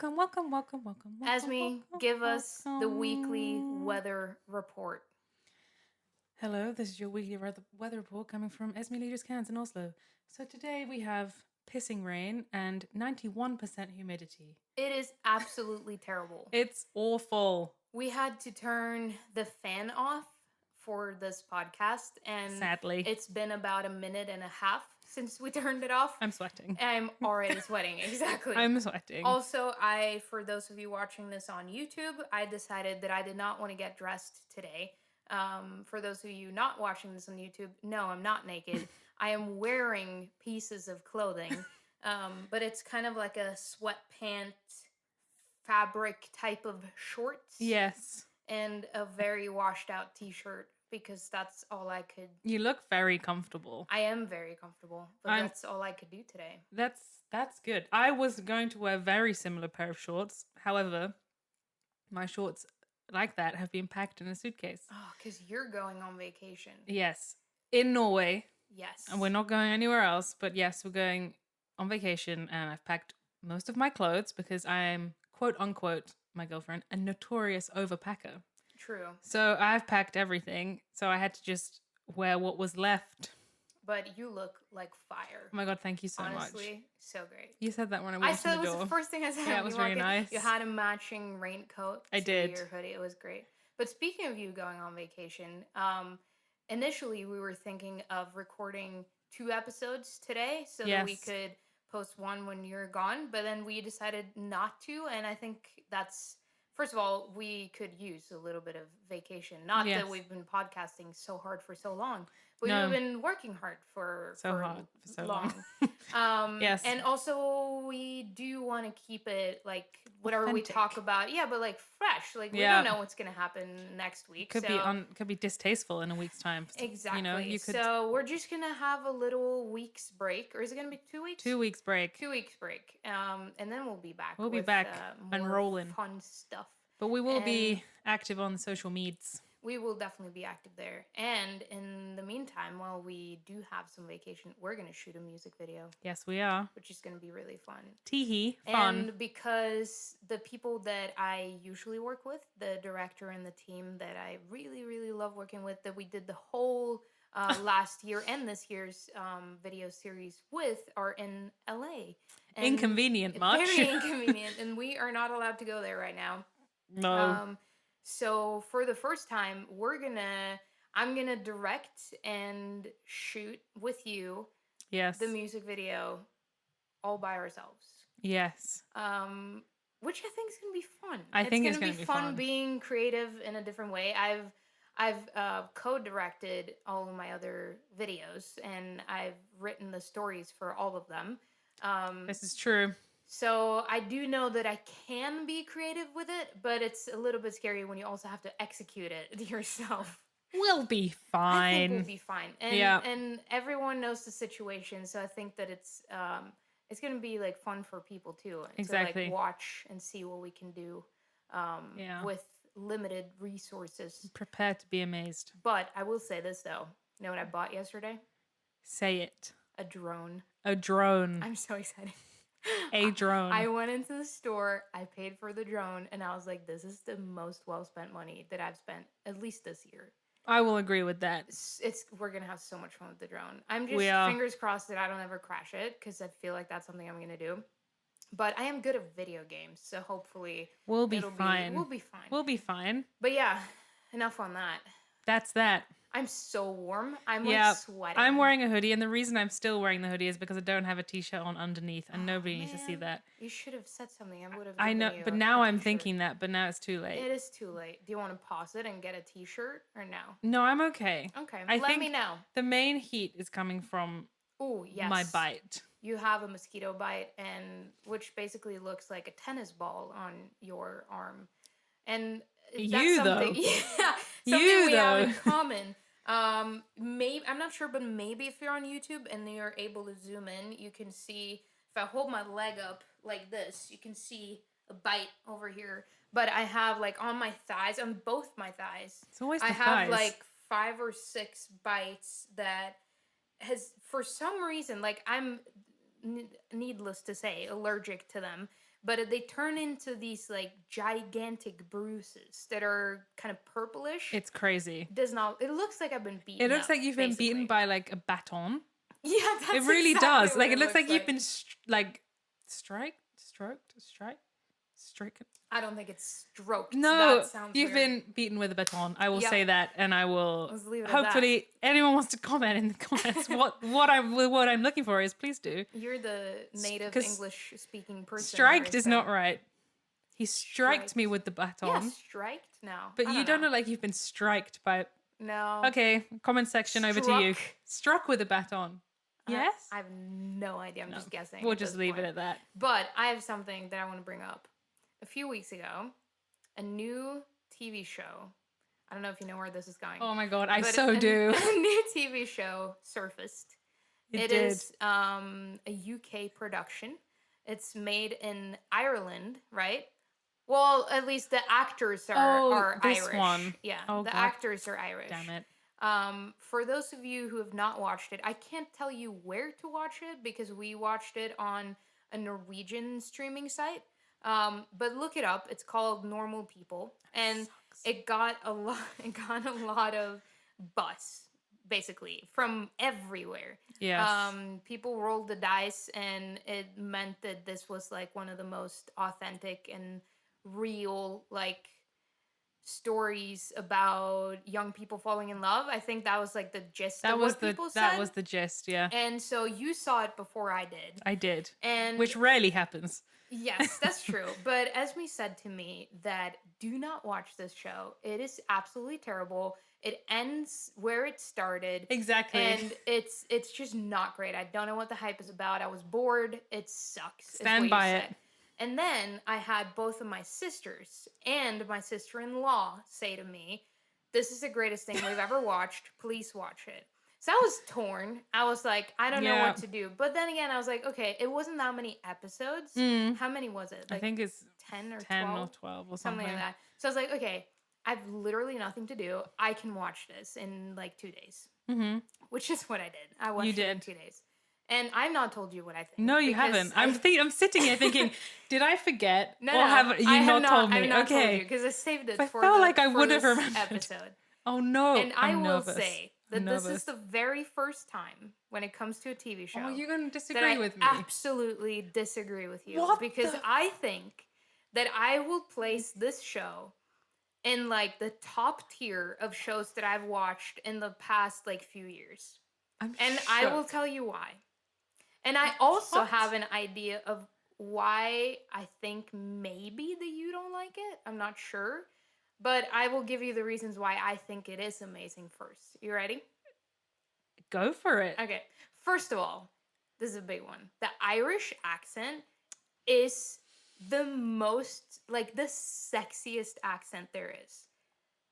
welcome. Esme, give us the weekly weather report. Hello, this is your weekly weather report coming from Esme Leaders Cans in Oslo. So today we have pissing rain and 91% humidity. It is absolutely terrible. It's awful. We had to turn the fan off for this podcast, and Sadly. it's been about a minute and a half since we turned it off. I'm sweating. I'm already sweating, exactly. I'm sweating. Also, for those of you watching this on YouTube, I decided that I did not want to get dressed today. For those of you not watching this on YouTube, no, I'm not naked. I am wearing pieces of clothing, but it's kind of like a sweatpant fabric type of shorts. Yes. And a very washed out t-shirt because that's all I could. You look very comfortable. I am very comfortable, but that's all I could do today. That's good. I was going to wear a very similar pair of shorts. However, my shorts like that have been packed in a suitcase. Oh, because you're going on vacation. Yes. In Norway. Yes. And we're not going anywhere else, but yes, we're going on vacation and I've packed most of my clothes because I'm, quote unquote, my girlfriend, a notorious overpacker. True. So I've packed everything, so I had to just wear what was left. But you look like fire. Oh my God, thank you so much. Honestly, so great. You said that when I walked in the door. It was the first thing I said. Yeah, it was really nice. You had a matching raincoat I did. Your hoodie. It was great. But speaking of you going on vacation, initially we were thinking of recording 2 episodes today so that we could post one when you're gone. But then we decided not to. And I think that's, first of all, we could use a little bit of vacation. Not that we've been podcasting so hard for so long. But we've been working hard for so long. Yes. And also, we do want to keep it, like, whatever authentic. We talk about. Yeah, but, like, fresh. Like, we don't know what's going to happen next week. Could be distasteful in a week's time. Exactly. You know, so we're just going to have a little week's break. Or is it going to be 2 weeks? 2 weeks break. 2 weeks break. And then we'll be back. We'll be back and rolling. Fun stuff. But we will be active on the social medias. We will definitely be active there. And in the meantime, while we do have some vacation, we're going to shoot a music video. Yes, we are. Which is going to be really fun. Teehee. Fun. And because the people that I usually work with, the director and the team that I really, really love working with, that we did the whole last year and this year's video series with, are in LA. And inconvenient much. Very inconvenient. And we are not allowed to go there right now. No. So for the first time, I'm gonna direct and shoot with you. Yes. The music video, all by ourselves. Yes. Which I think is gonna be fun. I think it's gonna be fun being creative in a different way. I've co-directed all of my other videos, and I've written the stories for all of them. This is true. So I do know that I can be creative with it, but it's a little bit scary when you also have to execute it yourself. We'll be fine. I think we'll be fine. And everyone knows the situation, so I think that it's going to be like fun for people too. Exactly. To like watch and see what we can do with limited resources. Prepare to be amazed. But I will say this though. You know what I bought yesterday? Say it. A drone. A drone. I'm so excited. A drone. I went into the store, I paid for the drone, and I was like, this is the most well-spent money that I've spent, at least this year. I will agree with that. We're going to have so much fun with the drone. I'm just fingers crossed that I don't ever crash it, because I feel like that's something I'm going to do. But I am good at video games, so hopefully we'll be fine. We'll be fine. We'll be fine. But yeah, enough on that. That's that. I'm so warm. I'm like sweating. I'm wearing a hoodie, and the reason I'm still wearing the hoodie is because I don't have a t-shirt on underneath, and nobody needs to see that. You should have said something. I would have. I know, but now I'm thinking that, but now it's too late. It is too late. Do you want to pause it and get a t-shirt or no? No, I'm okay. Okay, let me know. The main heat is coming from my bite. You have a mosquito bite, and which basically looks like a tennis ball on your arm, and that's something. Yeah, something we have in common. Maybe I'm not sure, but maybe if you're on YouTube and you're able to zoom in, you can see. If I hold my leg up like this, you can see a bite over here. But I have like on my thighs, on both my thighs. It's always the I thighs. have like 5 or 6 bites that has, for some reason, like I'm needless to say, allergic to them. but they turn into these like gigantic bruises that are kind of purplish. It's crazy. It looks like I've been beaten. It looks like you've been beaten by like a baton. Yeah, that's it really exactly does. What like it looks like you've been stricken. I don't think it's stroked. No, that sounds you've weird. been beaten with a baton. I will say that, and I will. Let's leave it hopefully, anyone wants to comment in the comments. what I'm looking for is please do. You're the native English speaking person. Striked is not right. He striked me with the baton. Yeah, striked? No. But you don't look like you've been striked by. No. Okay, comment section over to you. Struck with a baton. Yes? I have no idea. I'm just guessing. We'll just leave it at that. But I have something that I want to bring up. A few weeks ago, a new TV show. I don't know if you know where this is going. Oh my god, I so do. A new TV show surfaced. It is a UK production. It's made in Ireland, right? Well, at least the actors are this Irish. One. Yeah, the actors are Irish. Damn it. For those of you who have not watched it, I can't tell you where to watch it because we watched it on a Norwegian streaming site. But look it up. It's called Normal People, and it got a lot. It got a lot of buzz, basically, from everywhere. Yes. People rolled the dice, and it meant that this was like one of the most authentic and real, like, stories about young people falling in love. I think that was like the gist of what people said. That was the gist, yeah. And so you saw it before I did. I did. And which rarely happens. Yes, that's true. But Esme said to me that do not watch this show. It is absolutely terrible. It ends where it started. Exactly. And it's just not great. I don't know what the hype is about. I was bored. It sucks. Stand by it. And then I had both of my sisters and my sister-in-law say to me, "This is the greatest thing we've ever watched. Please watch it." So I was torn. I was like, I don't know what to do. But then again, I was like, okay, it wasn't that many episodes. How many was it? Like, I think it's 10 or 10 12? or 12 or something like that. So I was like, okay, I've literally nothing to do. I can watch this in like 2 days. Mm-hmm. Which is what I did. I watched it in 2 days. And I've not told you what I think. No, you haven't. I'm sitting here thinking, did I forget? No, have you not told me? I have not told you because I saved it for felt like I would have remembered. Episode. Oh no! And I will say that this is the very first time when it comes to a TV show. Oh, you're going to disagree with me? Absolutely disagree with you. Because I think that I will place this show in like the top tier of shows that I've watched in the past like few years. I will tell you why. And I also have an idea of why I think maybe that you don't like it. I'm not sure. But I will give you the reasons why I think it is amazing first. You ready? Go for it. Okay. First of all, this is a big one. The Irish accent is the most, like, the sexiest accent there is.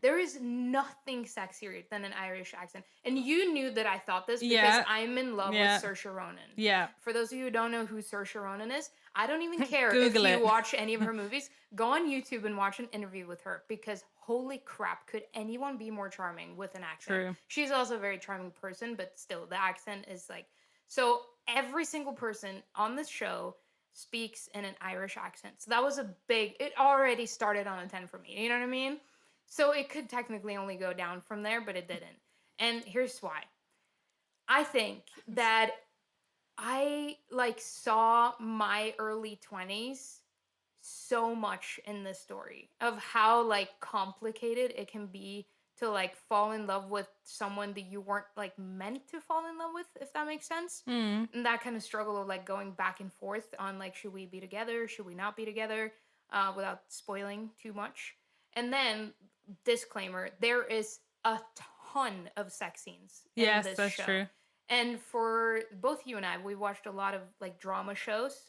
There is nothing sexier than an Irish accent. And you knew that I thought this because I'm in love with Saoirse Ronan. Yeah. For those of you who don't know who Saoirse Ronan is, I don't even care if you watch any of her movies. Go on YouTube and watch an interview with her because holy crap, could anyone be more charming with an accent? True. She's also a very charming person, but still the accent is like... So every single person on this show speaks in an Irish accent. So that was a big... It already started on a 10 for me. You know what I mean? So it could technically only go down from there, but it didn't. And here's why. I think that I like saw my early 20s so much in this story of how like complicated it can be to like fall in love with someone that you weren't like meant to fall in love with, if that makes sense. And that kind of struggle of like going back and forth on like, should we be together? Should we not be together? Without spoiling too much. And then, disclaimer, there is a ton of sex scenes in this show. Yes, that's true. And for both you and I, we watched a lot of like drama shows,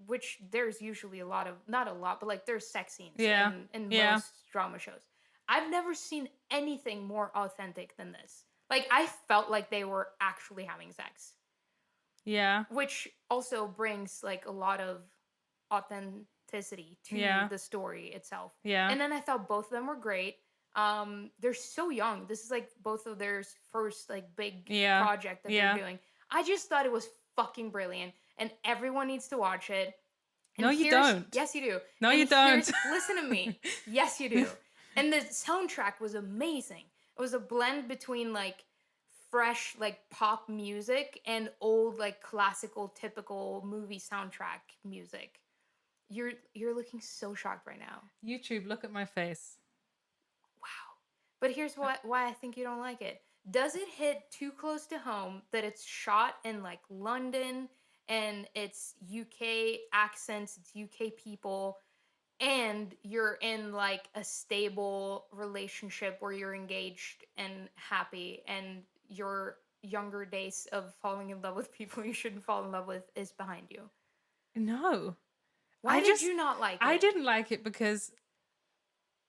which there's usually a lot of, not a lot, but like there's sex scenes in most drama shows. I've never seen anything more authentic than this. Like I felt like they were actually having sex. Yeah. Which also brings like a lot of authenticity to the story itself. Yeah. And then I thought both of them were great. They're so young. This is like both of their first like big project that they're doing. I just thought it was fucking brilliant and everyone needs to watch it. And no, you don't. Yes, you do. No, and you don't. Listen to me. Yes, you do. And the soundtrack was amazing. It was a blend between like fresh like pop music and old like classical typical movie soundtrack music. You're looking so shocked right now. YouTube, look at my face. Wow. But here's why I think you don't like it. Does it hit too close to home that it's shot in like London and it's UK accents, it's UK people, and you're in like a stable relationship where you're engaged and happy, and your younger days of falling in love with people you shouldn't fall in love with is behind you? No. Why did you not like it? I didn't like it because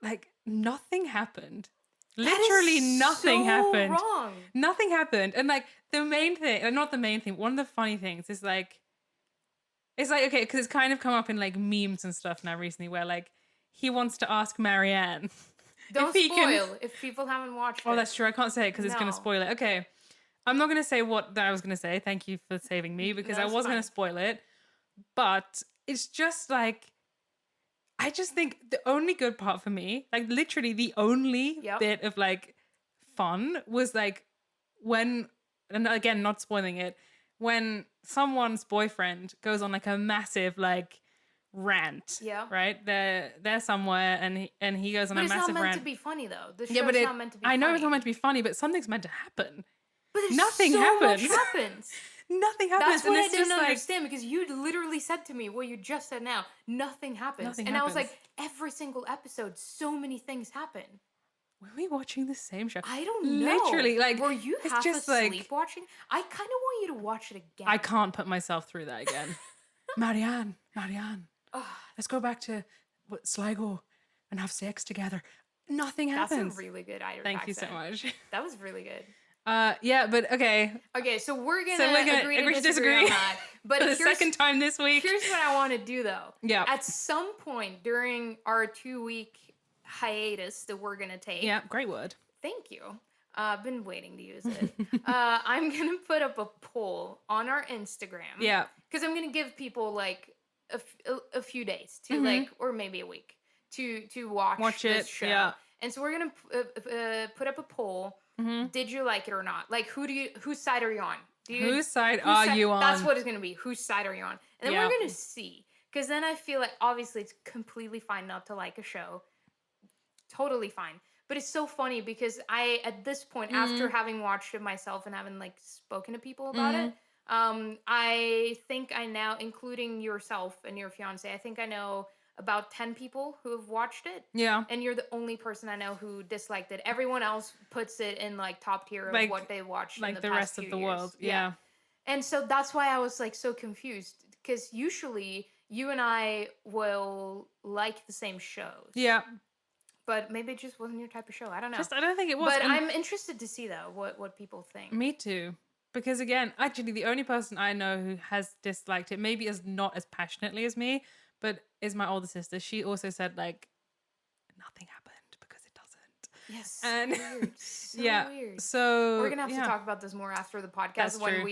like nothing happened. That Literally is nothing so happened. Wrong. Nothing happened. And like the main thing, not the main thing, one of the funny things is like, it's like, okay, because it's kind of come up in like memes and stuff now recently where like he wants to ask Marianne. Don't spoil if people haven't watched it. Oh, that's true. I can't say it because it's going to spoil it. Okay. I'm not going to say what I was going to say. Thank you for saving me because I was going to spoil it. But it's just like, I just think the only good part for me, like literally the only bit of like fun was like when, and again, not spoiling it, when someone's boyfriend goes on like a massive like rant. Yeah. Right? They're somewhere and he goes on a massive rant. But it's not meant to be funny though. The show's not meant to be funny. I know it's not meant to be funny, but something's meant to happen. But nothing so happens. Much happens. Nothing happens. That's what I didn't understand because you literally said to me what you just said now. Nothing happens. I was like, every single episode, so many things happen. Were we watching the same show? I don't know. Literally, like, were you half just asleep like, watching? I kind of want you to watch it again. I can't put myself through that again. Marianne, let's go back to Sligo and have sex together. Nothing happens. That's a really good Irish Thank accent. you so much. That was really good. Yeah, but okay. Okay, so we're gonna agree to disagree on that. But for the second time this week. Here's what I want to do though. Yeah. At some point during our 2-week hiatus that we're gonna take. Yeah, great word. Thank you. I've been waiting to use it. I'm gonna put up a poll on our Instagram. Yeah. Because I'm gonna give people like a few days to like, or maybe a week to watch this show. Yeah. And so we're gonna put up a poll. Mm-hmm. Did you like it or not? Like, whose side are you on? Whose side are you on? That's what it's going to be. Whose side are you on? And then we're going to see. Because then I feel like, obviously, it's completely fine not to like a show. Totally fine. But it's so funny because at this point, after having watched it myself and having, like, spoken to people about it, I think I now, including yourself and your fiance, I think I know about 10 people who have watched it. Yeah. And you're the only person I know who disliked it. Everyone else puts it in like top tier of like, what they watched like in the past rest of the years. World. Yeah. And so that's why I was like so confused because usually you and I will like the same shows. Yeah. But maybe it just wasn't your type of show. I don't know. I don't think it was. But I'm interested to see though what people think. Me too. Because again, actually the only person I know who has disliked it, maybe is not as passionately as me, but is my older sister. She also said like nothing happened because it doesn't. Yes. And weird. So weird. So we're gonna have to talk about this more after the podcast. That's when true.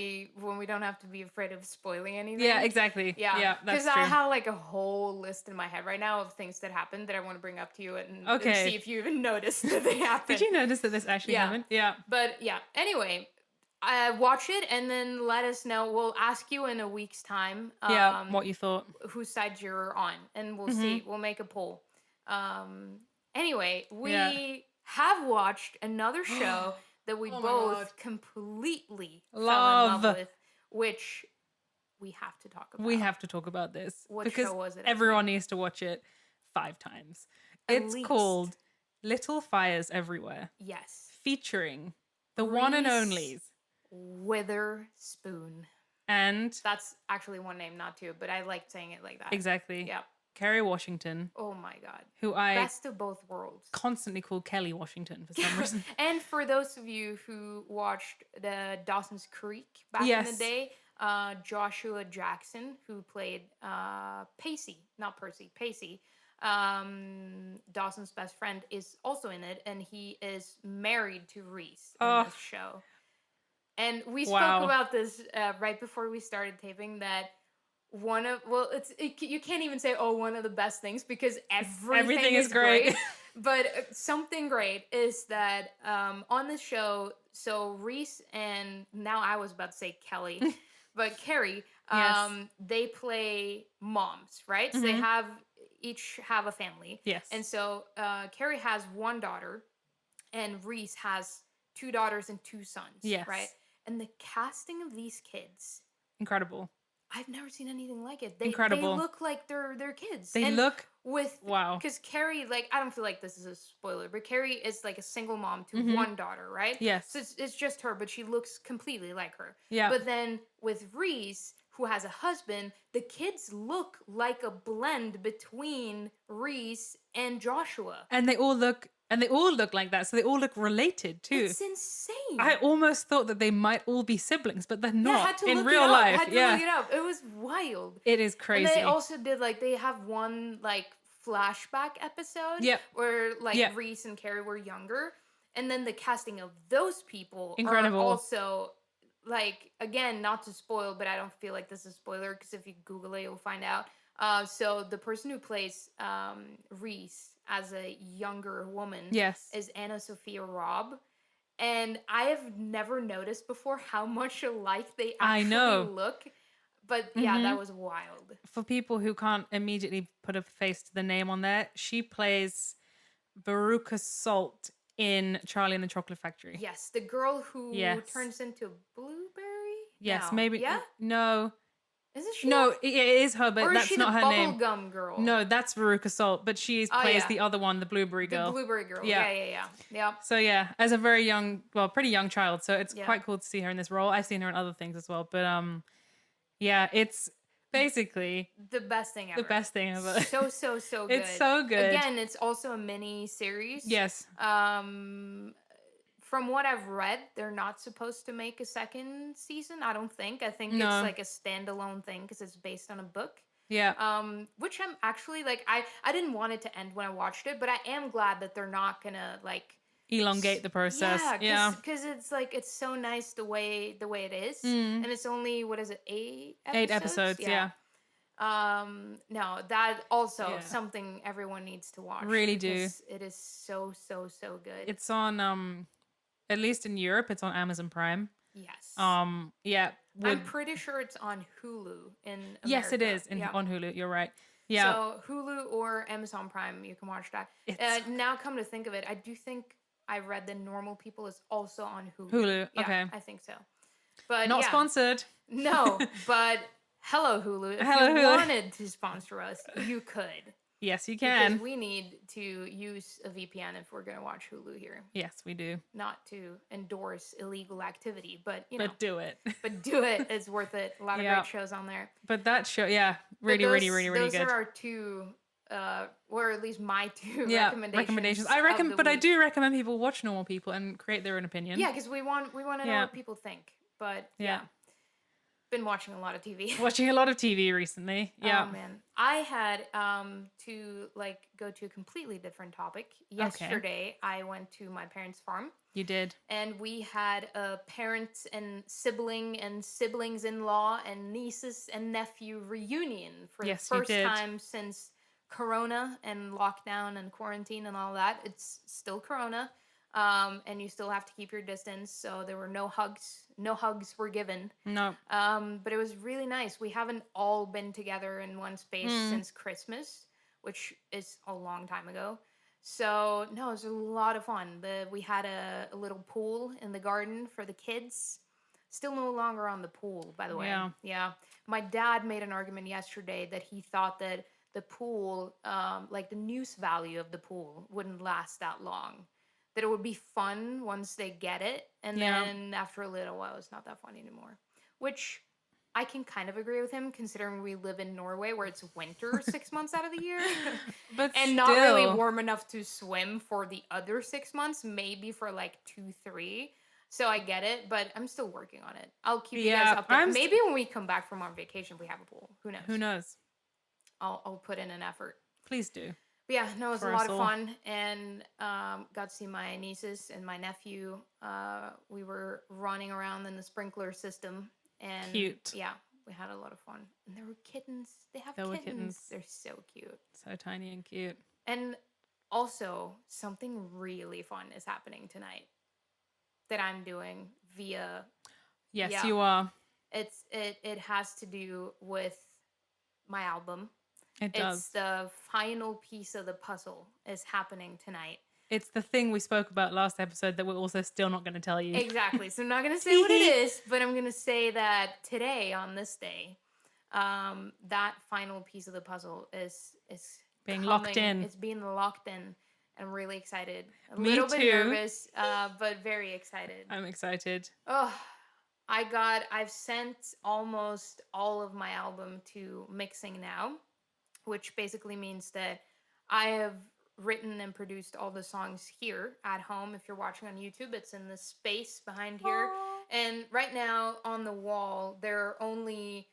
we don't have to be afraid of spoiling anything. Yeah, exactly. Yeah, that's true. Because I have like a whole list in my head right now of things that happened that I want to bring up to you and see if you even noticed that they happened. Did you notice that this actually happened? Yeah. But yeah. Anyway. Watch it and then let us know. We'll ask you in a week's time. What you thought. Whose side you're on. And we'll see. We'll make a poll. Anyway, we have watched another show that we both completely fell in love with, which we have to talk about. We have to talk about this. What show was it? Everyone needs to watch it 5 times. It's called Little Fires Everywhere. Yes. Featuring the one and onlys. Witherspoon. And that's actually one name, not two, but I like saying it like that. Exactly. Yeah. Kerry Washington. Oh my God. Who I best of both worlds. Constantly call Kelly Washington for some reason. And for those of you who watched the Dawson's Creek back in the day, Joshua Jackson, who played Pacey, Dawson's best friend, is also in it, and he is married to Reese in this show. And we spoke about this right before we started taping, that you can't even say one of the best things because everything is great. But something great is that on the show, so Reese and now I was about to say Kelly, but Carrie, Yes. they play moms, right? So they each have a family. Yes. And so Carrie has one daughter, and Reese has 2 daughters and 2 sons. Yes. Right? And the casting of these kids, incredible. I've never seen anything like it. Incredible. They look like they're kids. They look wow. Because Carrie, like, I don't feel like this is a spoiler, but Carrie is like a single mom to one daughter, right? Yes. So it's just her, but she looks completely like her. Yeah. But then with Reese, who has a husband, the kids look like a blend between Reese and Joshua. And they all look like that, so they all look related too. It's insane. I almost thought that they might all be siblings, but they're not in real I life. had to look it up. It was wild. It is crazy. And they also did they have one flashback episode where Reese and Carrie were younger, and then the casting of those people incredible. Are also again, not to spoil, but I don't feel like this is a spoiler because if you Google it, you'll find out. So the person who plays Reese as a younger woman is Anna Sophia Robb. And I have never noticed before how much alike they actually look. But yeah, that was wild. For people who can't immediately put a face to the name on there, she plays Veruca Salt in Charlie and the Chocolate Factory. Yes, the girl who turns into a blueberry? Yes, maybe. Yeah? No. Isn't she? No, it is her, but that's not her name. Bubblegum girl? No, that's Veruca Salt, but she plays the other one, the blueberry girl. The blueberry girl. Yeah. So as a very young, pretty young child, so it's quite cool to see her in this role. I've seen her in other things as well, but it's basically the best thing ever. The best thing ever. So good. It's so good. Again, it's also a mini series. Yes. From what I've read, they're not supposed to make a second season. I don't think. I think it's like a standalone thing because it's based on a book. Yeah. Which I'm actually I didn't want it to end when I watched it, but I am glad that they're not gonna elongate the process. Yeah. Because it's so nice the way it is, and it's only what is it 8 episodes? 8 episodes. Yeah. No, that also something everyone needs to watch. Really do. It is so good. It's on at least in Europe, it's on Amazon Prime. Yes. Yeah. I'm pretty sure it's on Hulu in America. Yes, it is on Hulu. You're right. Yeah. So Hulu or Amazon Prime, you can watch that. Now, come to think of it, I do think I read that Normal People is also on Hulu. Hulu. Yeah, okay. I think so. But not sponsored. No, but hello Hulu. If you wanted to sponsor us, you could. Yes, you can. Because we need to use a VPN if we're going to watch Hulu here. Yes, we do. Not to endorse illegal activity, but But do it. But do it. It's worth it. A lot of great shows on there. But that show, really good. Those are our 2, or at least my 2 recommendations. I do recommend people watch Normal People and create their own opinion. Yeah, because we want to know what people think. But yeah. Been watching a lot of TV. Watching a lot of TV recently. Yeah. Oh man, I had to go to a completely different topic. Yesterday, I went to my parents' farm. You did. And we had a parents and siblings-in-law and nieces and nephew reunion for the first time since Corona and lockdown and quarantine and all that. It's still Corona. And you still have to keep your distance, so there were no hugs. No hugs were given. No. But it was really nice. We haven't all been together in one space since Christmas, which is a long time ago. So, no, it was a lot of fun. We had a little pool in the garden for the kids. Still no longer on the pool, by the way. Yeah. My dad made an argument yesterday that he thought that the pool, the use value of the pool wouldn't last that long. That it would be fun once they get it, and then after a little while, it's not that fun anymore. Which I can kind of agree with him, considering we live in Norway, where it's winter 6 months out of the year, and not really warm enough to swim for the other 6 months, maybe for 2, 3. So I get it, but I'm still working on it. I'll keep you guys updated. Maybe when we come back from our vacation, we have a pool. Who knows? I'll put in an effort. Please do. But yeah, no, it was a lot of fun, and got to see my nieces and my nephew. We were running around in the sprinkler system, and cute. Yeah, we had a lot of fun. And there were kittens. They have There were kittens. kittens. They're so cute. So tiny and cute. And also, something really fun is happening tonight that I'm doing via. Yes, you are. It has to do with my album. It does. It's the final piece of the puzzle is happening tonight. It's the thing we spoke about last episode that we're also still not going to tell you. Exactly. So I'm not going to say what it is, but I'm going to say that today, on this day, that final piece of the puzzle is being coming. Locked in. It's being locked in. I'm really excited. A Me little too. bit nervous, but very excited. I'm excited. Oh, I've sent almost all of my album to mixing now, which basically means that I have written and produced all the songs here at home. If you're watching on YouTube, it's in the space behind here. Aww. And right now on the wall, there are only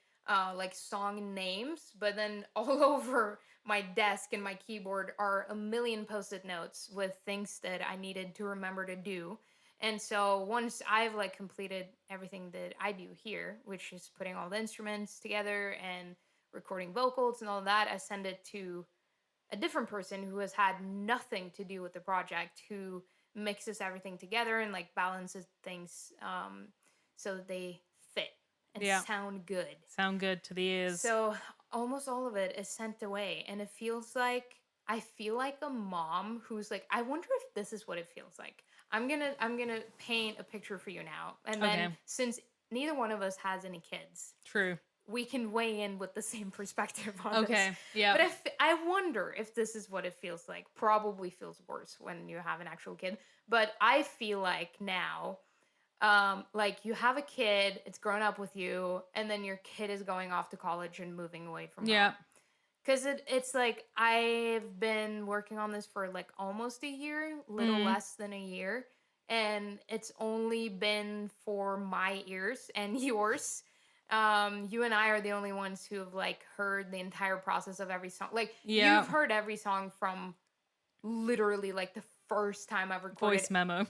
like song names, but then all over my desk and my keyboard are a million post-it notes with things that I needed to remember to do. And so once I've like completed everything that I do here, which is putting all the instruments together and recording vocals and all that, I send it to a different person who has had nothing to do with the project, who mixes everything together and like balances things so they fit and sound good. Sound good to the ears. So almost all of it is sent away, and it feels like I feel like a mom who's like, I wonder if this is what it feels like. I'm gonna paint a picture for you now, and then since neither one of us has any kids, true, we can weigh in with the same perspective on this. Okay, yeah. But I wonder if this is what it feels like. Probably feels worse when you have an actual kid. But I feel like now, like you have a kid, it's grown up with you, and then your kid is going off to college and moving away from home. Because it's like I've been working on this for like almost a year, little less than a year. And it's only been for my ears and yours. You and I are the only ones who have like heard the entire process of every song. Like you've heard every song from literally like the first time I've recorded. Voice memo.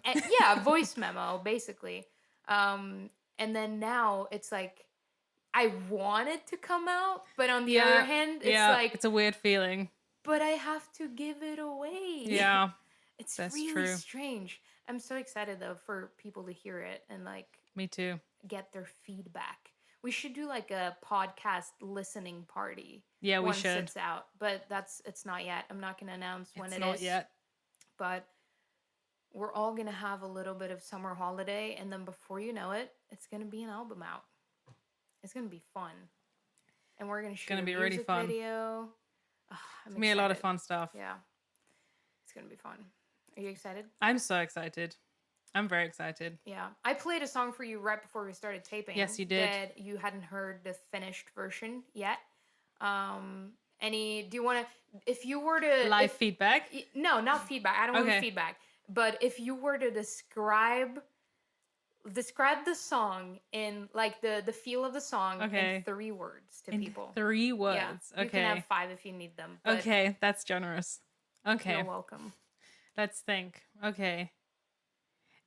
Voice memo, basically. And then now it's like I want it to come out, but on the other hand, it's like it's a weird feeling. But I have to give it away. Yeah. That's really true. Strange. I'm so excited though for people to hear it and like me too. Get their feedback. We should do like a podcast listening party. Yeah, we should. Once it's out, but it's not yet. I'm not going to announce when it is. It's not yet. But we're all going to have a little bit of summer holiday, and then before you know it, it's going to be an album out. It's going to be fun. And we're going to shoot a music video. Oh, it's going to be a lot of fun stuff. Yeah. It's going to be fun. Are you excited? I'm so excited. I'm very excited. Yeah. I played a song for you right before we started taping. Yes, you did. That you hadn't heard the finished version yet. Do you want to, if you were to... Live feedback? No, not feedback. I don't want feedback. But if you were to describe the song in, like, the feel of the song in 3 words to people. 3 words? Yeah. You can have 5 if you need them. Okay, that's generous. Okay. You're welcome. Let's think. Okay.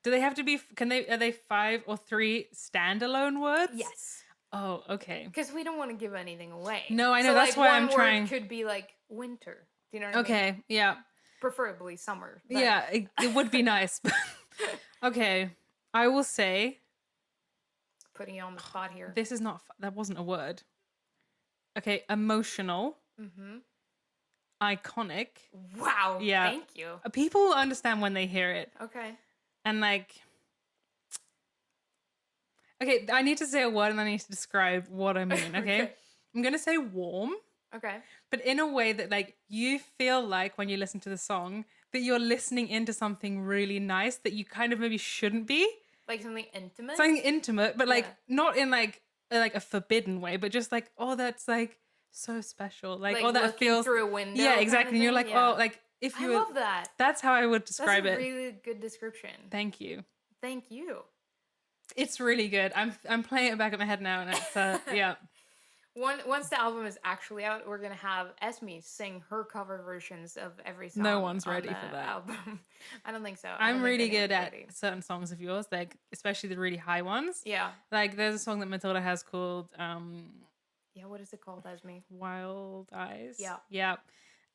Do they have to be, are they 5 or 3 standalone words? Yes. Oh, okay. Because we don't want to give anything away. No, I know. So that's why I'm trying. One word could be like winter. Do you know what I mean? Okay, yeah. Preferably summer. But... Yeah, it would be nice. Okay, I will say. Putting you on the spot here. This is not, that wasn't a word. Okay, emotional. Mm-hmm. Iconic. Wow. Yeah. Thank you. People understand when they hear it. Okay. And like, okay, I need to say a word and I need to describe what I mean, okay? I'm going to say warm. Okay. But in a way that like you feel like when you listen to the song that you're listening into something really nice that you kind of maybe shouldn't be. Like something intimate? Something intimate, but like not in like a forbidden way, but just like, oh, that's like so special. Like oh, that feels through a window. Yeah, exactly. And you're like, oh, like if you I love that. That's how I would describe it. That's a really good description. Thank you. Thank you. It's really good. I'm playing it back in my head now, and it's yeah. Once the album is actually out, we're gonna have Esme sing her cover versions of every song. No one's ready for that album. I don't think so. I'm really good at certain songs of yours, like especially the really high ones. Yeah. Like there's a song that Matilda has called Yeah, what is it called, Esme? Wild Eyes. Yeah. Yeah.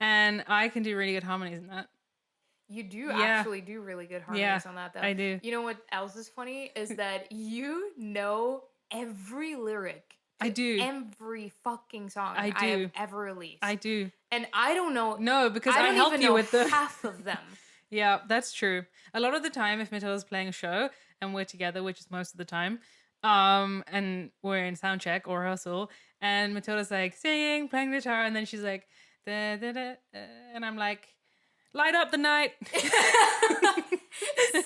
And I can do really good harmonies in that. You do actually do really good harmonies on that, though. I do. You know what else is funny is that you know every lyric to I do. every fucking song I I have do. ever released. I do. And I don't know. No, because I don't help even you know with the half of them. Yeah, that's true. A lot of the time, if Matilda's playing a show and we're together, which is most of the time, and we're in sound check or rehearsal, and Matilda's like singing, playing the guitar, and then she's like, da, da, da, and I'm like, light up the night. It's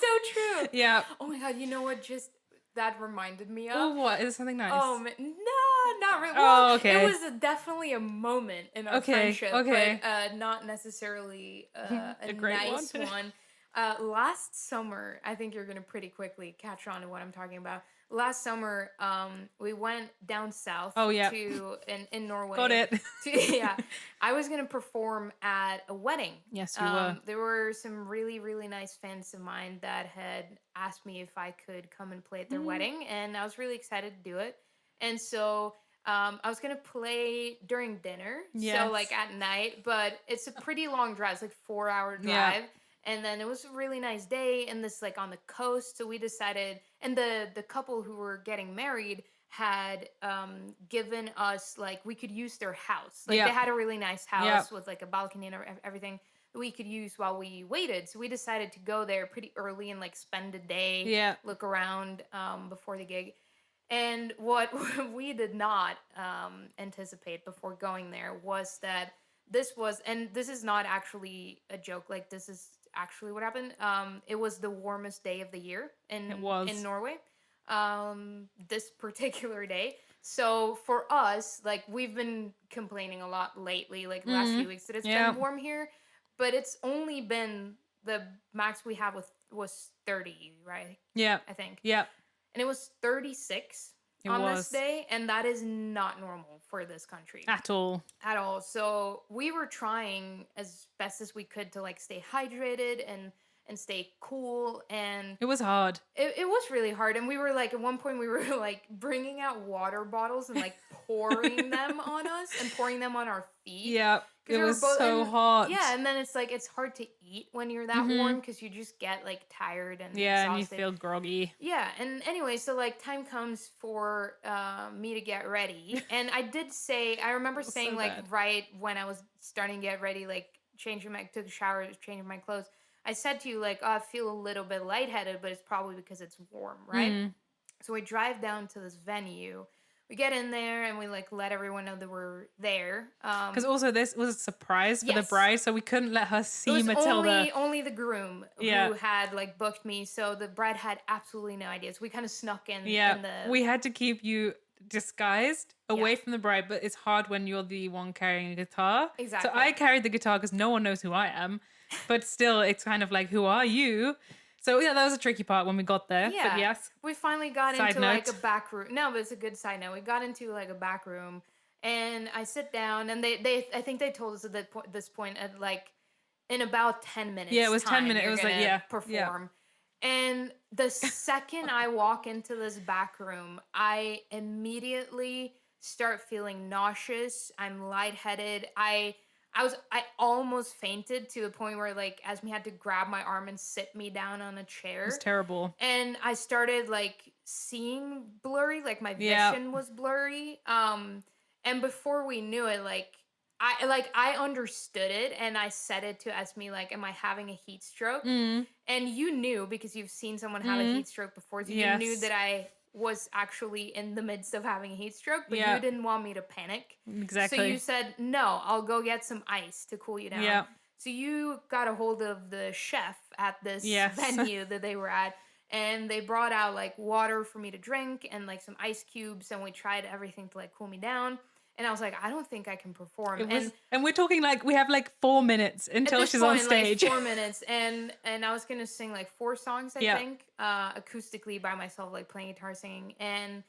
so true. Yeah. Oh my god, you know what just that reminded me of? Oh, what? Is it something nice? Oh, man. No, not really. Oh, Well, okay. it was definitely a moment in our friendship, but not necessarily a great nice one. Last summer, I think you're going to pretty quickly catch on to what I'm talking about. Last summer, we went down south to in Norway. Got it. Yeah. I was going to perform at a wedding. Yes, you were. There were some really, really nice fans of mine that had asked me if I could come and play at their wedding, and I was really excited to do it. And so I was going to play during dinner, so like at night, but it's a pretty long drive. It's like 4-hour drive. Yeah. And then it was a really nice day, and this like on the coast. So we decided, and the couple who were getting married had given us like we could use their house. Like they had a really nice house with like a balcony and everything that we could use while we waited. So we decided to go there pretty early and like spend a day, look around before the gig. And what we did not anticipate before going there was that this was, and this is not actually a joke, like this is actually what happened. It was the warmest day of the year in Norway, this particular day. So for us, like we've been complaining a lot lately, like last few weeks that it's been warm here, but it's only been the max we have was 30, right? Yeah. I think. Yeah. And it was 36 this day, and that is not normal for this country. At all. At all. So we were trying as best as we could to like stay hydrated and stay cool, and it was hard. It was really hard, and we were like at one point we were like bringing out water bottles and like pouring them on us and pouring them on our feet. Yeah. It was so hot. Yeah, and then it's like it's hard to eat when you're that warm because you just get like tired and exhausted. And you feel groggy. Yeah, and anyway, so like time comes for me to get ready, and I did say I remember saying so like right when I was starting to get ready, like took a shower, changing my clothes. I said to you like, oh, I feel a little bit lightheaded, but it's probably because it's warm, right? So we drive down to this venue. We get in there and we like let everyone know that we're there. Because also this was a surprise for the bride, so we couldn't let her see Matilda. Only the groom who had like booked me, so the bride had absolutely no idea. So we kind of snuck in. Yeah, we had to keep you disguised away from the bride, but it's hard when you're the one carrying a guitar. Exactly. So I carried the guitar because no one knows who I am, but still, it's kind of like, who are you? So yeah, that was a tricky part when we got there. Yeah. But yes. We finally got into like a back room. No, but it's a good side note. We got into like a back room, and I sit down, and they I think they told us at this point at like in about 10 minutes. Yeah, it was 10 minutes. It was like perform. Yeah. And the second I walk into this back room, I immediately start feeling nauseous. I'm lightheaded. I almost fainted to the point where like Esme had to grab my arm and sit me down on a chair. It was terrible. And I started like seeing blurry, like my vision was blurry. And before we knew it, I understood it, and I said it to Esme like, am I having a heat stroke? And you knew because you've seen someone have a heat stroke before, so you knew that I was actually in the midst of having a heat stroke, but you didn't want me to panic. Exactly. So you said, no, I'll go get some ice to cool you down. Yeah. So you got a hold of the chef at this venue that they were at, and they brought out like water for me to drink and like some ice cubes, and we tried everything to like cool me down. And I was like, I don't think I can perform. And we're talking like we have like 4 minutes until she's on stage. Like 4 minutes, and I was gonna sing like 4 songs, I think, acoustically by myself, like playing guitar, singing, and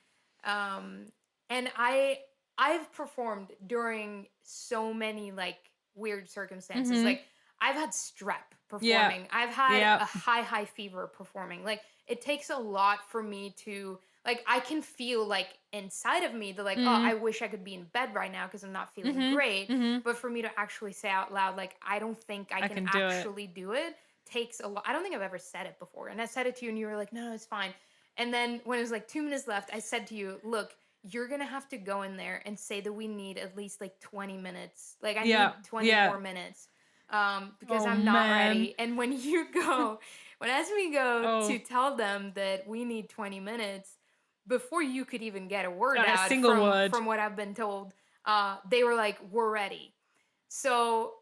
I've performed during so many like weird circumstances. Like I've had strep performing. I've had a high fever performing. Like it takes a lot for me to like I can feel like inside of me, the like, oh, I wish I could be in bed right now because I'm not feeling great. But for me to actually say out loud, like, I don't think I can actually do it takes a lot. I don't think I've ever said it before. And I said it to you and you were like, no, it's fine. And then when it was like 2 minutes left, I said to you, look, you're going to have to go in there and say that we need at least like 20 minutes. Like I need 20 more minutes. Because I'm not ready. And when you go, as we go to tell them that we need 20 minutes, before you could even get a word out from what I've been told, they were like, we're ready. So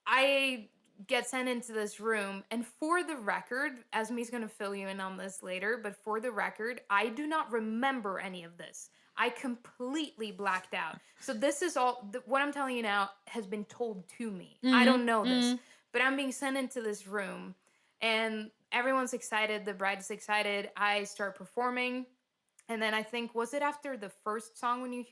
I get sent into this room, and for the record, Esme's going to fill you in on this later, but for the record, I do not remember any of this. I completely blacked out. So this is all, what I'm telling you now has been told to me. I don't know this, but I'm being sent into this room, and everyone's excited. The bride is excited. I start performing, and then I think, was it after the first song when you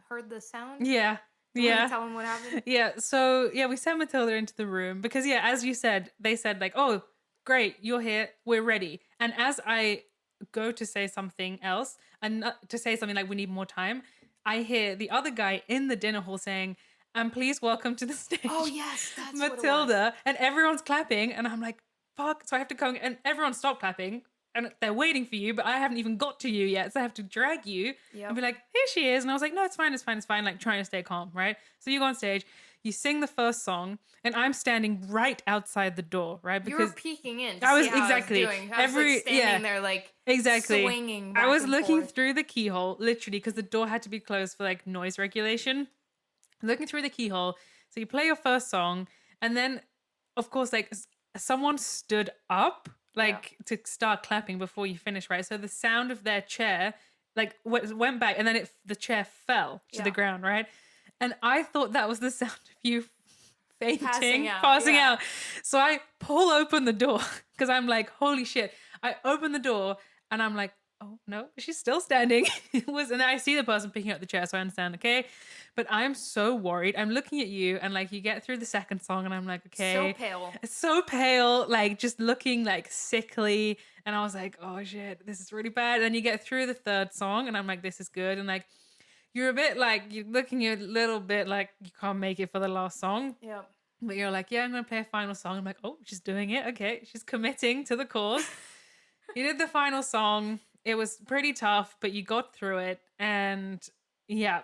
heard the sound? Yeah. Yeah. Tell them what happened. Yeah. So we sent Matilda into the room because as you said, they said like, oh, great, you're here, we're ready. And as I go to say something else and to say something like we need more time, I hear the other guy in the dinner hall saying, and please welcome to the stage. Oh yes, that's Matilda. And everyone's clapping and I'm like, fuck. So I have to go and everyone stopped clapping. And they're waiting for you, but I haven't even got to you yet. So I have to drag you and be like, here she is. And I was like, no, it's fine. Like trying to stay calm, right? So you go on stage, you sing the first song, and I'm standing right outside the door, right? Because you were peeking in. I was exactly. I was like standing there like swinging back I was and looking forth. through the keyhole, literally, because the door had to be closed for like noise regulation. Looking through the keyhole. So you play your first song, and then, of course, like someone stood up. To start clapping before you finish, right? So the sound of their chair, like, went back, and then the chair fell to the ground, right? And I thought that was the sound of you fainting, passing out. So I pull open the door, because I'm like, holy shit. I open the door, and I'm like, oh, no, she's still standing. And I see the person picking up the chair, so I understand, okay? But I'm so worried. I'm looking at you, and like you get through the second song, and I'm like, okay. So pale, like just looking like sickly. And I was like, oh shit, this is really bad. And then you get through the third song, and I'm like, this is good. And like, you're a bit like, you're looking a little bit like you can't make it for the last song. Yeah. But you're like, yeah, I'm going to play a final song. I'm like, oh, she's doing it. Okay. She's committing to the cause. You did the final song. It was pretty tough, but you got through it. And yeah,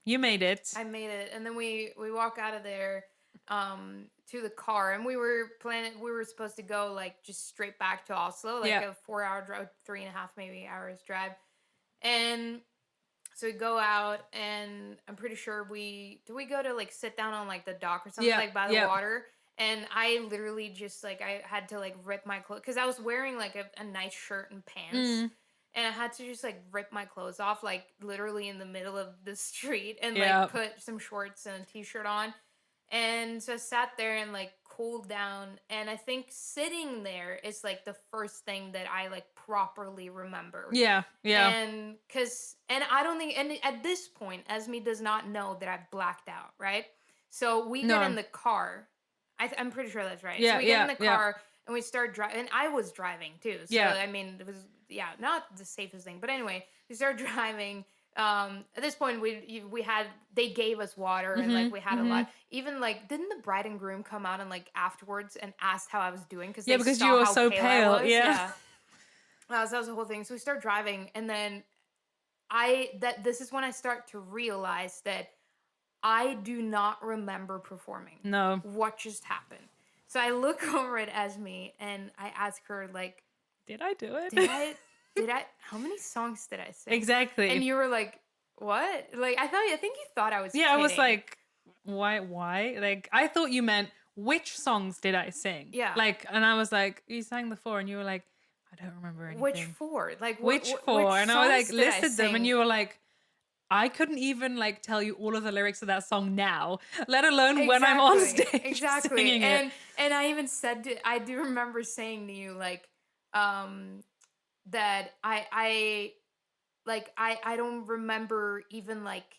you made it. I made it. And then we walk out of there to the car. And we were supposed to go like just straight back to Oslo, like a 4-hour drive, 3.5 maybe hours drive. And so we go out, and I'm pretty sure we go to like sit down on like the dock or something like by the water. And I literally just like, I had to like rip my clothes, because I was wearing like a nice shirt and pants. And I had to just like rip my clothes off, like literally in the middle of the street, and like put some shorts and a t-shirt on. And so I sat there and like cooled down. And I think sitting there is like the first thing that I like properly remember. Yeah. And I don't think, and at this point, Esme does not know that I blacked out, right? So we get in the car. I'm pretty sure that's right. So we get in the car and we start driving. And I was driving too. So I mean, it was not the safest thing. But anyway, we start driving. At this point, they gave us water, and like we had a lot. Even like, didn't the bride and groom come out and like afterwards and asked how I was doing? Because you were so pale. Yeah. So that was the whole thing. So we start driving, and then this is when I start to realize that I do not remember performing. No. What just happened? So I look over at Esme and I ask her, like, did I do it? Did I? How many songs did I sing? Exactly. And you were like, what? Like, I think you thought I was kidding. I was like, why? Like, I thought you meant, which songs did I sing? Yeah. Like, and I was like, you sang the 4, and you were like, I don't remember anything. Which 4? Like, which 4? And I was like, listed them, and you were like, I couldn't even like tell you all of the lyrics of that song now, let alone when I'm on stage singing it. And I even said I do remember saying to you like, that I don't remember even like,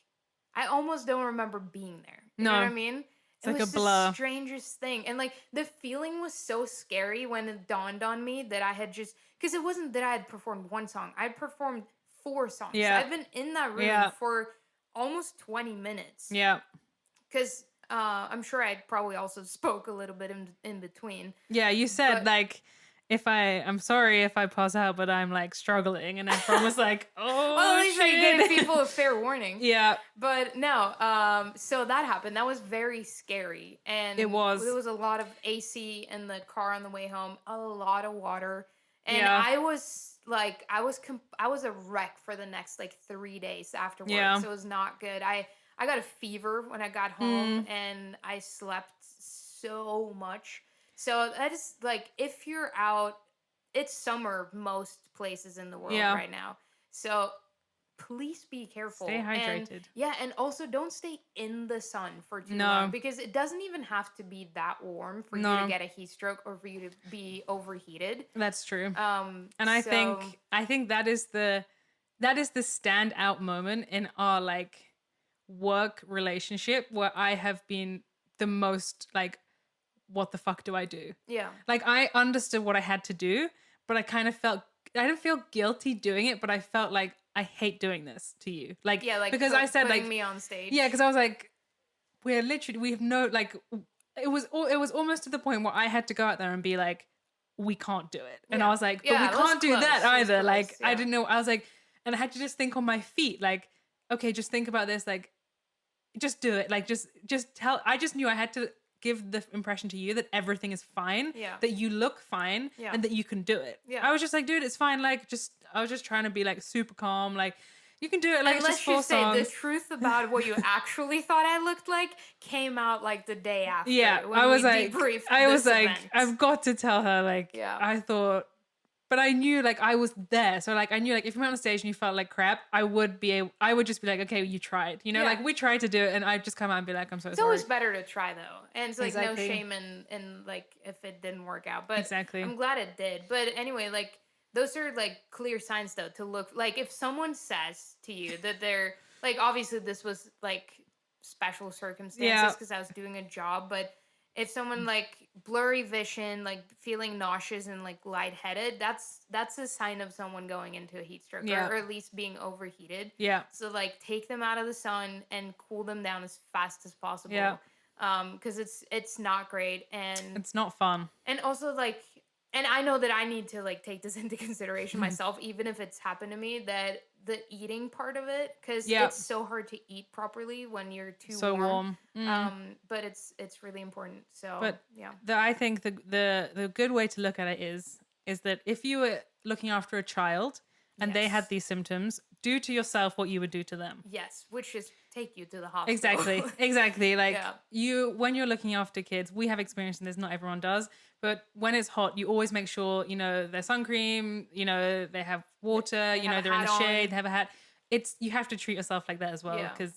I almost don't remember being there. You know what I mean? It's like a blur. The strangest thing. And like the feeling was so scary when it dawned on me that I had just, because it wasn't that I had performed one song. I had performed 4 songs. Yeah. I've been in that room for almost 20 minutes. Yeah. Because I'm sure I probably also spoke a little bit in between. Yeah, you said, like, I'm sorry if I pass out, but I'm, like, struggling. And everyone was like, oh, well, at least I gave people a fair warning. Yeah. But no, so that happened. That was very scary. And it was. There was a lot of AC in the car on the way home, a lot of water. And Yeah. I was like, I was a wreck for the next, like, 3 days afterwards. Yeah. So it was not good. I got a fever when I got home, and I slept so much. So that is, like, if you're out, it's summer most places in the world right now. So please be careful. Stay hydrated. And also don't stay in the sun for too long, because it doesn't even have to be that warm for you to get a heat stroke or for you to be overheated. That's true. And I think that is the standout moment in our, like, work relationship where I have been the most, like, what the fuck do I do? Yeah. Like, I understood what I had to do, but I kind of I didn't feel guilty doing it, but I felt like I hate doing this to you. Like, because I said, like, me on stage. Yeah, because I was like, we have no, like, it was almost to the point where I had to go out there and be like, we can't do it. And I was like, but we can't do that either. Like, I didn't know. I was like, and I had to just think on my feet, like, okay, just think about this, like, just do it. Like, just tell. I just knew I had to give the impression to you that everything is fine, that you look fine, and that you can do it. I was just like, dude, it's fine. Like, I was just trying to be, like, super calm. Like, you can do it. Like, and let's just say the truth about what you actually thought I looked like came out, like, the day after. Yeah, when I was we like, event. I've got to tell her, like, I thought. But I knew, like, I was there. So, like, I knew, like, if you went on stage and you felt like crap, I would just be like, okay, you tried. You know, like, we tried to do it, and I'd just come out and be like, I'm so sorry. It's always better to try, though. And it's, like, no shame in, like, if it didn't work out. But I'm glad it did. But anyway, like, those are, like, clear signs, though, to look. Like, if someone says to you that they're, like, obviously this was, like, special circumstances because I was doing a job, but if someone, like, blurry vision, like, feeling nauseous and, like, lightheaded, that's a sign of someone going into a heat stroke or at least being overheated. Yeah. So, like, take them out of the sun and cool them down as fast as possible. Yeah. Because it's not great, and it's not fun. And also, like, and I know that I need to, like, take this into consideration myself, even if it's happened to me, that the eating part of it, because it's so hard to eat properly when you're too warm. But it's really important. So, but I think the good way to look at it is that if you were looking after a child and they had these symptoms, do to yourself what you would do to them. Yes, which is take you to the hospital. Exactly. Like, when you're looking after kids, we have experience in this, not everyone does. But when it's hot, you always make sure, you know, their sun cream, you know, they have water, they're in the shade, they have a hat. You have to treat yourself like that as well. Because,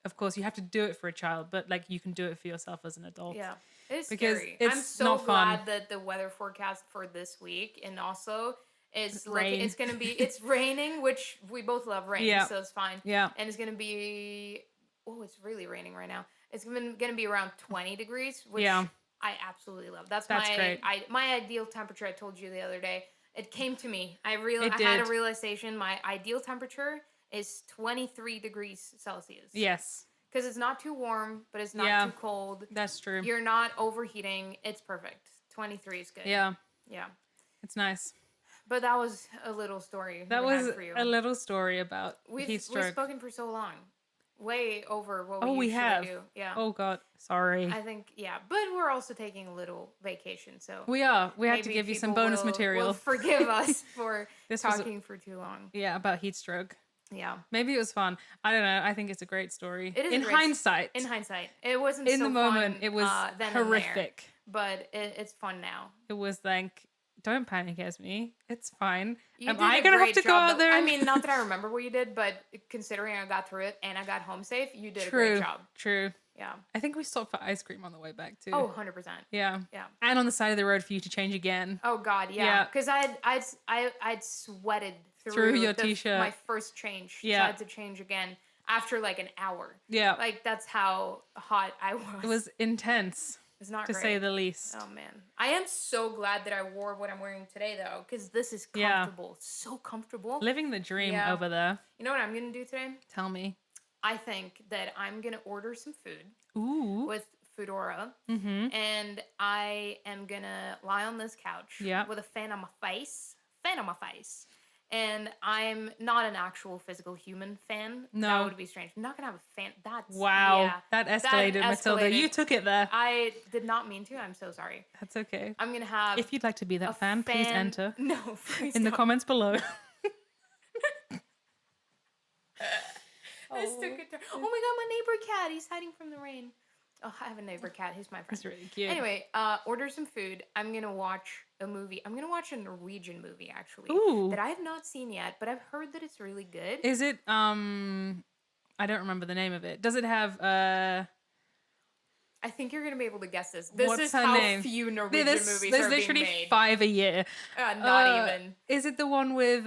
of course, you have to do it for a child, but, like, you can do it for yourself as an adult. Yeah. It's scary. I'm so glad that the weather forecast for this week and also is it's raining, which we both love rain, so it's fine. Yeah. And it's gonna be it's really raining right now. It's gonna be around 20 degrees, which I absolutely love. That's great. My ideal temperature. I told you the other day. It came to me. I had a realization. My ideal temperature is 23 degrees Celsius. Yes. Because it's not too warm, but it's not too cold. That's true. You're not overheating. It's perfect. 23 is good. Yeah. Yeah. It's nice. But that was a little story. That was a little story about heat stroke. We've spoken for so long. Way over what we usually do. Yeah. Oh, God. Sorry. I think, but we're also taking a little vacation, so... We are. We had to give you some bonus material. Will forgive us for talking for too long. Yeah, about heat stroke. Yeah. Maybe it was fun. I don't know. I think it's a great story. It is in hindsight. In hindsight. It wasn't in the moment, it was horrific. But it's fun now. It was like... Don't panic as me. It's fine. Am I going to have to go out there? I mean, not that I remember what you did, but considering I got through it and I got home safe, you did a great job. True. Yeah. I think we stopped for ice cream on the way back too. Oh, 100%. Yeah. Yeah. And on the side of the road for you to change again. Oh God, yeah. Because I'd sweated through your t-shirt. My first change. Yeah. So I had to change again after like an hour. Yeah. Like that's how hot I was. It was intense. It's not to great. say the least. Oh man, I am so glad that I wore what I'm wearing today though, because this is comfortable. So comfortable. Living the dream over there. You know what I'm gonna do today? Tell me. I think that I'm gonna order some food. Ooh. With Foodora. And I am gonna lie on this couch with a fan on my face. And I'm not an actual physical human fan. No. That would be strange. I'm not gonna have a fan. That's that escalated, Matilda. You took it there. I did not mean to. I'm so sorry. That's okay. I'm gonna have. If you'd like to be that fan, please enter. No, please in the comments below. This took a turn. Oh my god, my neighbor cat. He's hiding from the rain. Oh, I have a neighbor cat. He's my friend. He's really cute. Anyway, order some food. I'm gonna watch a movie. I'm gonna watch a Norwegian movie actually. Ooh. That I have not seen yet, but I've heard that it's really good. Is it I don't remember the name of it. Does it have I think you're gonna be able to guess this. This What's is her how name? few Norwegian movies there's are being literally made. 5 a year. Not even. Is it the one with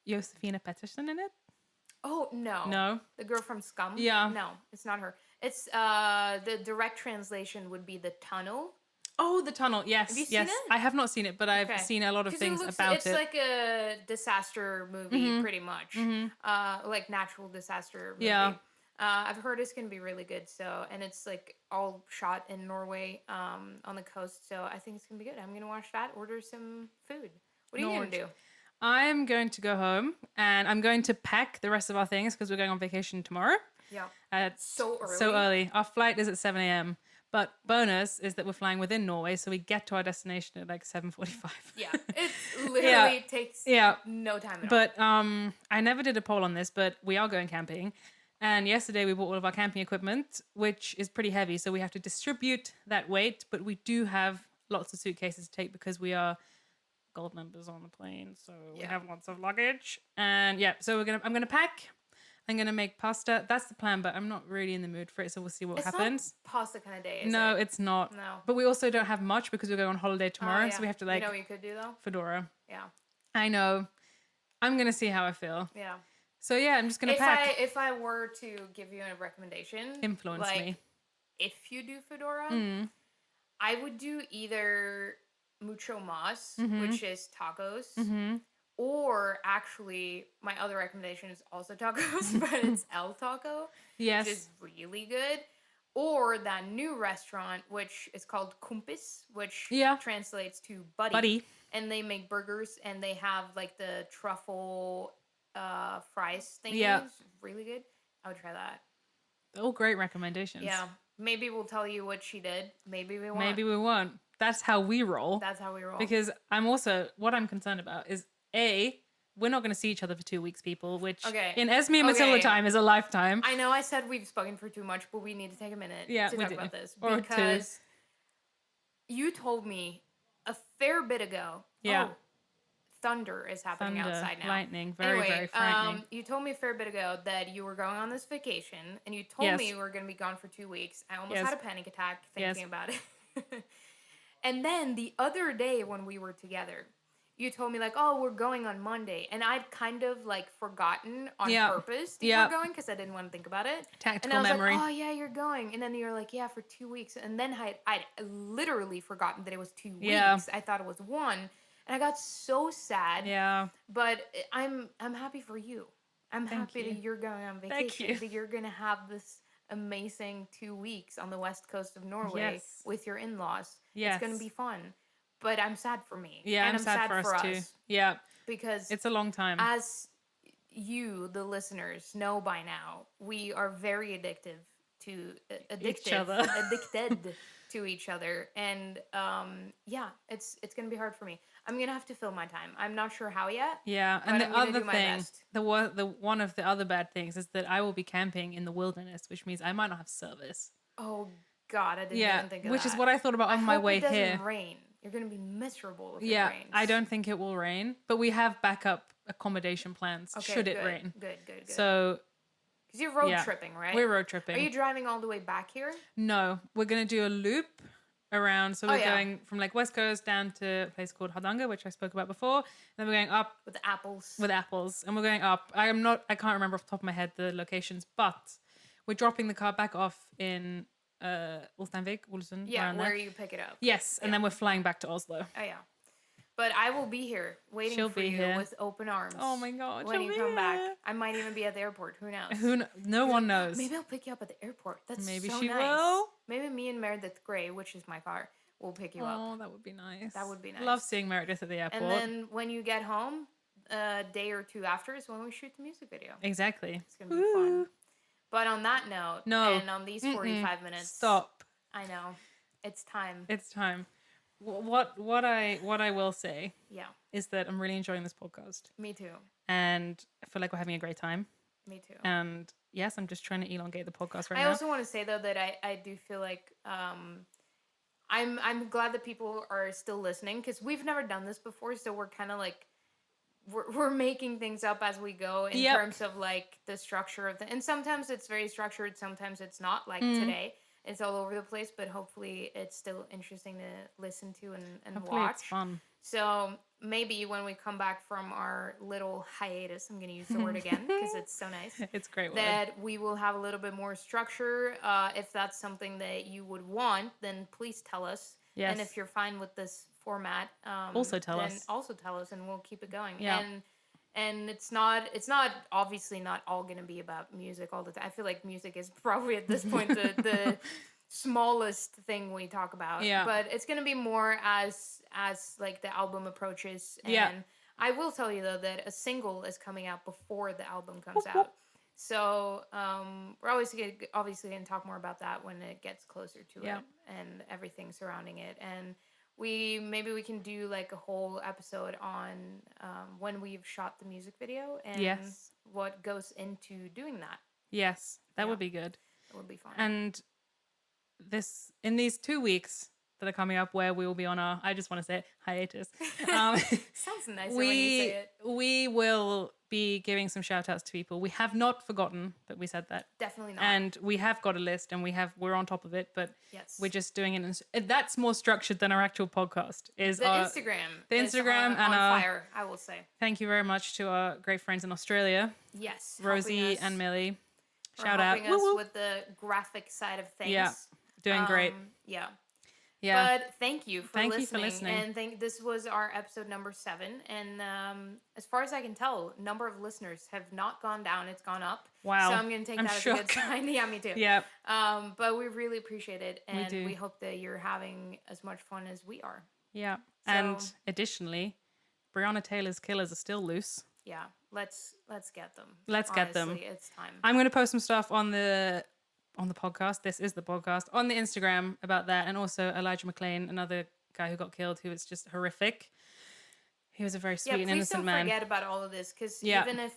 Josefina Pettersson in it? Oh no. No. The girl from Scum? Yeah. No, it's not her. It's the direct translation would be The Tunnel. Oh, The Tunnel. Yes. Have you seen it? I have not seen it, but I've seen a lot of things about it. It's like a disaster movie, pretty much. Like natural disaster movie. Yeah. I've heard it's gonna be really good. So, and it's like all shot in Norway, on the coast. So I think it's gonna be good. I'm gonna watch that. Order some food. What are you gonna do? I'm going to go home and I'm going to pack the rest of our things because we're going on vacation tomorrow. Yeah. So early. So early. Our flight is at 7 a.m. But bonus is that we're flying within Norway, so we get to our destination at like 7:45. Yeah, it literally takes no time at all. But I never did a poll on this, but we are going camping. And yesterday we bought all of our camping equipment, which is pretty heavy. So we have to distribute that weight, but we do have lots of suitcases to take because we are gold members on the plane. So we have lots of luggage. And so I'm gonna pack. I'm gonna make pasta. That's the plan, but I'm not really in the mood for it, so we'll see what happens. It's not pasta kind of day, is No, it? it's not. No. But we also don't have much because we're going on holiday tomorrow, so we have to like. You know what you could do though? Fedora. Yeah. I know. I'm gonna see how I feel. Yeah. So yeah, I'm just gonna pack. If I were to give you a recommendation, Influence me. If you do Fedora, I would do either mucho mas, which is tacos, or actually my other recommendation is also tacos, but it's El Taco, yes, which is really good. Or that new restaurant, which is called Kumpis, which translates to buddy. And they make burgers, and they have like the truffle fries thing. Yeah, it's really good. I would try that. All great recommendations. Yeah, maybe we'll tell you what she did. Maybe we won't. Maybe we won't. That's how we roll. That's how we roll. Because what I'm concerned about is we're not going to see each other for 2 weeks, people, which in Esme and Matilda time is a lifetime. I know I said we've spoken for too much, but we need to take a minute to talk about this. Or because you told me a fair bit ago, thunder is happening outside now. Lightning, very frightening. You told me a fair bit ago that you were going on this vacation, and you told me you were going to be gone for 2 weeks. I almost had a panic attack thinking about it. And then the other day when we were together, you told me like, oh, we're going on Monday. And I'd kind of like forgotten on purpose that you were going because I didn't want to think about it. Tactical and I was memory. like, oh, yeah, you're going. And then you're like, yeah, for 2 weeks. And then I'd literally forgotten that it was 2 weeks. I thought it was 1. And I got so sad. Yeah. But I'm happy for you. I'm happy that you're going on vacation. That you're going to have this amazing 2 weeks on the west coast of Norway with your in-laws. It's going to be fun. But I'm sad for me. Yeah, and I'm sad for us too. Yeah. Because it's a long time. As you, the listeners, know by now, we are very addicted to each other. And it's gonna be hard for me. I'm gonna have to fill my time. I'm not sure how yet. Yeah, and the other thing, the one of the other bad things is that I will be camping in the wilderness, which means I might not have service. Oh God, I didn't even think of that. Which is what I thought about on my way here. It doesn't rain. You're gonna be miserable if it rains. I don't think it will rain, but we have backup accommodation plans should it rain. Good. So, because you're road tripping, right? We're road tripping. Are you driving all the way back here? No, we're gonna do a loop around. So we're going from like West Coast down to a place called Hardanger, which I spoke about before. And then we're going up with apples. And we're going up. I can't remember off the top of my head the locations, but we're dropping the car back off in Ulsteinvik, Olsen. Yeah, where you pick it up. Yes, and then we're flying back to Oslo. Oh, yeah. But I will be here waiting for you with open arms. Oh my God. When you come back. I might even be at the airport. Who knows? No one knows. Maybe I'll pick you up at the airport. That's maybe so she nice. will. Maybe me and Meredith Grey, which is my car, will pick you up. Oh, that would be nice. That would be nice. Love seeing Meredith at the airport. And then when you get home, a day or two after is when we shoot the music video. Exactly. It's going to be fun. But on that note, and on these 45 minutes. Stop. I know. It's time. It's time. What I will say is that I'm really enjoying this podcast. Me too. And I feel like we're having a great time. Me too. And yes, I'm just trying to elongate the podcast right now. I also want to say though that I do feel like I'm glad that people are still listening because we've never done this before, so we're kind of like we're making things up as we go in terms of like the structure of and sometimes it's very structured, sometimes it's not. Like today. It's all over the place, but hopefully it's still interesting to listen to and hopefully watch. It's fun. So maybe when we come back from our little hiatus, I'm going to use the word again because it's so nice. It's a great word. That we will have a little bit more structure. If that's something that you would want, then please tell us. Yes. And if you're fine with this format, also tell us. Also tell us, and we'll keep it going. Yeah. And it's not obviously not all going to be about music all the time. I feel like music is probably at this point the smallest thing we talk about. Yeah. But it's going to be more as like the album approaches. And I will tell you though that a single is coming out before the album comes out. So we're obviously going to talk more about that when it gets closer to it and everything surrounding it. And maybe we can do like a whole episode on when we've shot the music video and what goes into doing that. Yes, that would be good. It would be fun. And in these 2 weeks that are coming up where we will be on our, I just want to say it, hiatus. Sounds nicer when you say it. We will be giving some shout outs to people. We have not forgotten that we said that. Definitely not. And we have got a list and we're on top of it, but we're just doing it. That's more structured than our actual podcast. Instagram is on fire, I will say. Thank you very much to our great friends in Australia. Yes. Rosie and Millie. Shout out. Helping us with the graphic side of things. Yeah. Doing great. Yeah. But thank you for listening. And this was our episode number 7. And as far as I can tell, number of listeners have not gone down. It's gone up. Wow. So I'm going to take that as a good sign. Yeah, me too. Yeah. But we really appreciate it. And we hope that you're having as much fun as we are. Yeah. So, and additionally, Breonna Taylor's killers are still loose. Yeah. Let's get them. Let's get them. It's time. I'm going to post some stuff on the podcast. This is the podcast on the Instagram about that, and also Elijah McClain, another guy who got killed, who was just horrific. He was a very sweet and innocent man. Please don't forget about all of this, because even if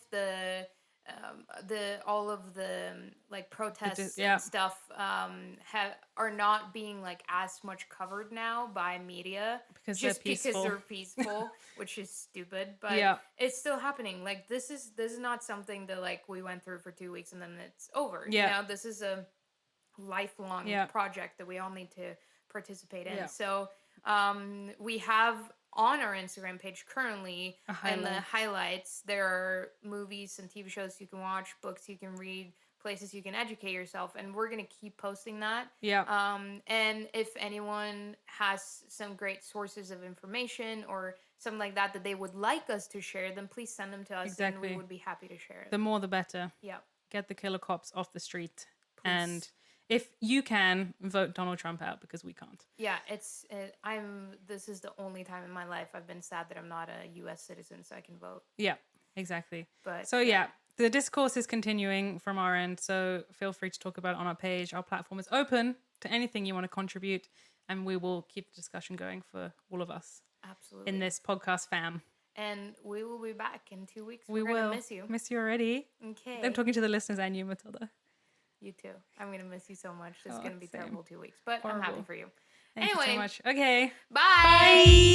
all of the like protests and stuff are not being like as much covered now by media because they're peaceful, which is stupid, but it's still happening. Like this is not something that like we went through for 2 weeks and then it's over. You know, this is a lifelong project that we all need to participate in. So we have on our Instagram page currently, and the highlights, there are movies and TV shows you can watch, books you can read, places you can educate yourself, and we're going to keep posting that. Yeah. And if anyone has some great sources of information or something like that they would like us to share, then please send them to us, and we would be happy to share it. The more the better. Yeah. Get the killer cops off the street. Please. And if you can, vote Donald Trump out, because we can't. Yeah, this is the only time in my life I've been sad that I'm not a U.S. citizen, so I can vote. Yeah, exactly. But so the discourse is continuing from our end, so feel free to talk about it on our page. Our platform is open to anything you want to contribute, and we will keep the discussion going for all of us. Absolutely. In this podcast fam. And we will be back in 2 weeks. We're going to miss you. Miss you already. Okay. I'm talking to the listeners and you, Matilda. You too. I'm going to miss you so much. It's going to be terrible 2 weeks, but I'm happy for you. Thank you so much. Okay. Bye. Bye.